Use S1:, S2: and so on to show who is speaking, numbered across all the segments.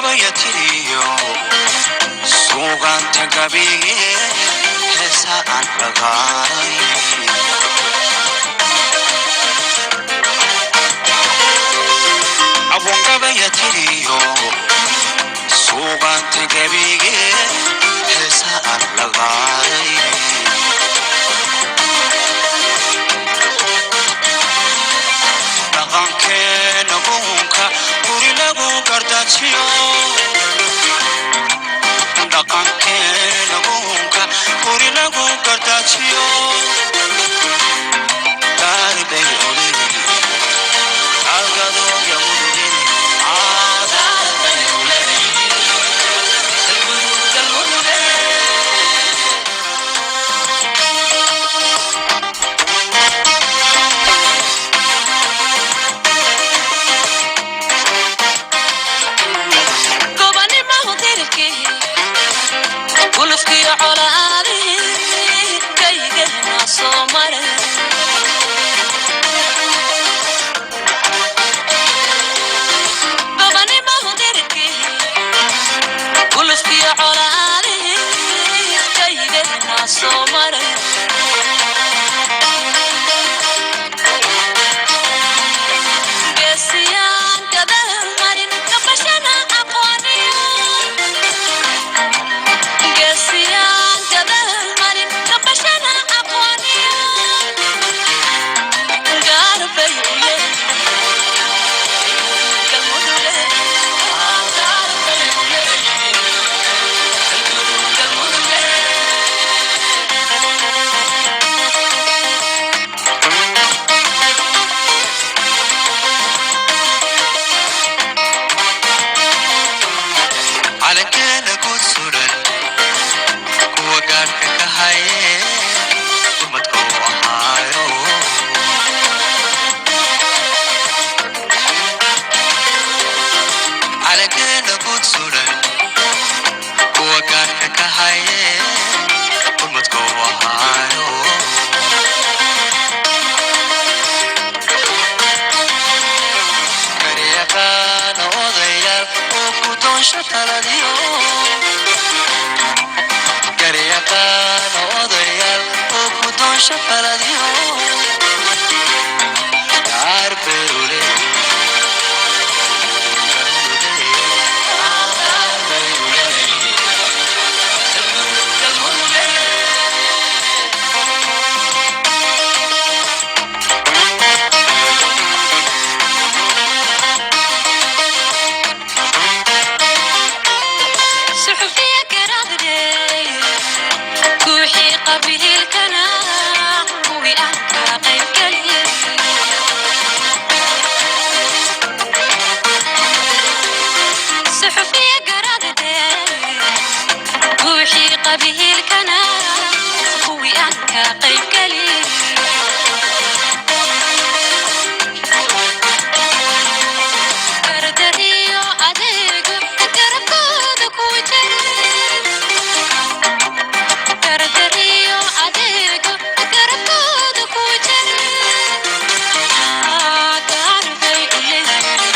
S1: gabayatiriyo suuganta gabiye heesa aan lagaaray abon gabayatiriyo suuganta gabiye heesa aan lagaaray dhaqankeena buunka guri lagu gardajiyo dhaqankeena buunka guri lagu gardajiyo darbay olay algado yamudugin darbay olay ولفكي على عليه كي جهنا صومره باباني ما هو دركي ولفكي على عليه كي جهنا صومره بسيان كذا مرين كبشنا أقواني سيان جبل مرين كبشنا أقواني قاربي ولي galmudug قاربي ولي galmudug على كان كسرن وقارك كهاي ومتكو هايو على كده كنت سورن وقارك كهاي ومتكو هايو كريكان وضيار وكتون شتلديو كريكان وضيار وكتون شتلديو عارفولي به الكنا هو أنك قيب قليل كردريو أديك كركودك وجري كردريو أديك كركودك وجري تعرفي اللي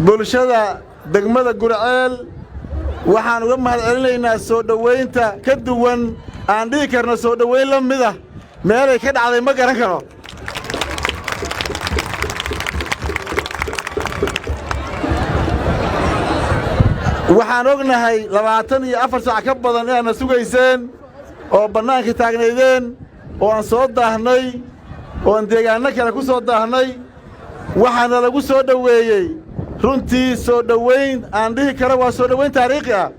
S2: bulshada degmada guriceel waxaan uga mahadcelinaynaa soo dhaweynta ka duwan aan dhigi karno soo dhaweyn la mid ah meelay ka dhacday ma garan karo waxaan ognahay 24 saac ka badan inaad sugayseen oo bannaanka taagnaydeen oo aan soo daahnay oo aan deegaanno kale ku soo daahnay waxaana lagu soo dhoweeyey runtii soo dhoweyn aan dhihi karo waa soo dhoweyn taariikhi ah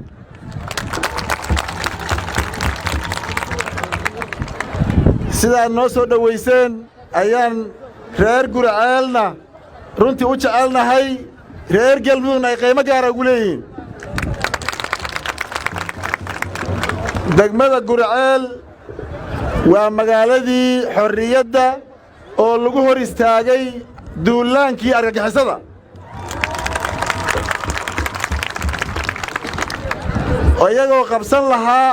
S2: sidaad noo soo dhoweyseen ayaan reer guriceelna runtii u jecelnahay reer galmudugna ay qiimo gaara ugu leeyihiin degmada guriceel waa magaaladii xorriyadda oo lagu hor istaagay duulaankii argagixisada iyagoo qabsan lahaa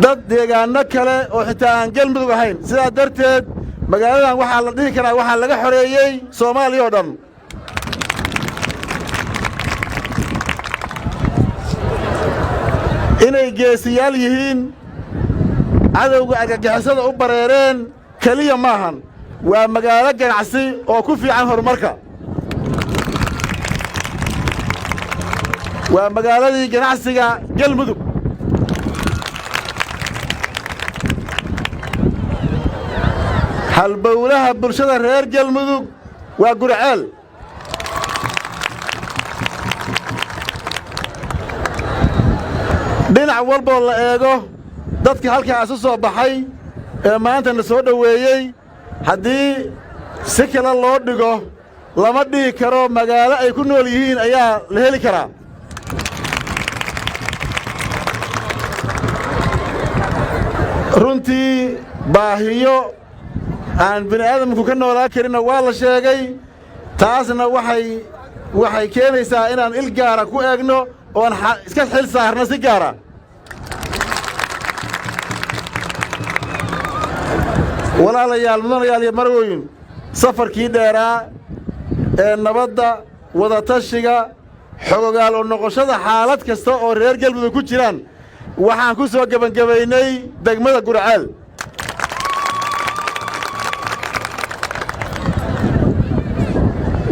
S2: dad deegaanno kale oo xitaa aan galmudug ahayn sidaa darteed magaaladan waxaa la dhihi karaa waxaa laga xoreeyey soomaaliya oo dhan inay geesiyaal yihiin cadowga argagixisada u bareereen keliya maahan waa magaalo ganacsi oo ku fiican horumarka waa magaaladii ganacsiga galmudug halbowlaha bulshada reer galmudug waa guriceel dhinac walboo la eego dadka halkaas u soo baxay ee maantana soo dhoweeyey haddii si kale loo dhigo lama dhihi karo magaalo ay ku nool yihiin ayaa la heli karaa runtii baahiyo aan bini aadamku ka noolaa karinna waa la sheegay taasna waxay keenaysaa inaan il gaara ku eegno oon iska xil saarno si gaara walaalayaal mudanayaal iyo marwooyin safarkii dheeraa ee nabadda wadatashiga xogogaal oo noqoshada xaalad kasta oo reer galmudug ku jiraan waxaan ku soo gebangebaynay degmada guriceel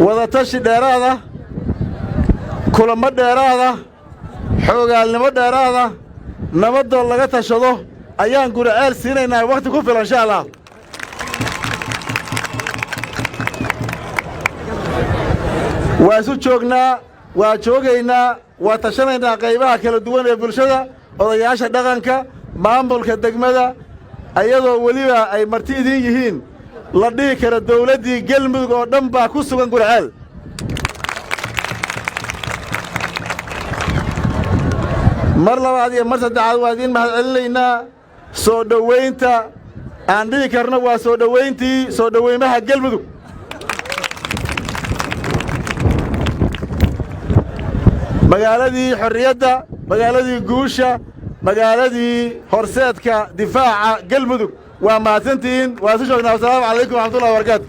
S2: wadatashi dheeraada kulamo dheeraada xoogaalnimo dheeraada nabadoo laga tashado ayaan guriceel siinaynaa wakhti ku filan insha allah waa isu joognaa waa joogaynaa waa tashanaynaa qaybaha kala duwan ee bulshada odayaasha dhaqanka maamulka degmada ayadoo weliba ay marti idiin yihiin la dhihi karo dawladdii galmudug oo dhan baa ku sugan guriceel mar labaad iyo mar saddexaad waa idiin mahadcelinaynaa soo dhowaynta aan dhihi karno waa soo dhowayntii soo dhowaymaha galmudug magaaladii xorriyadda magaaladii guusha magaaladii horseedka difaaca galmudug waa mahadsantihiin waa isu joognaa wasalaamu calaykum waraxmatullahi wabarakaatu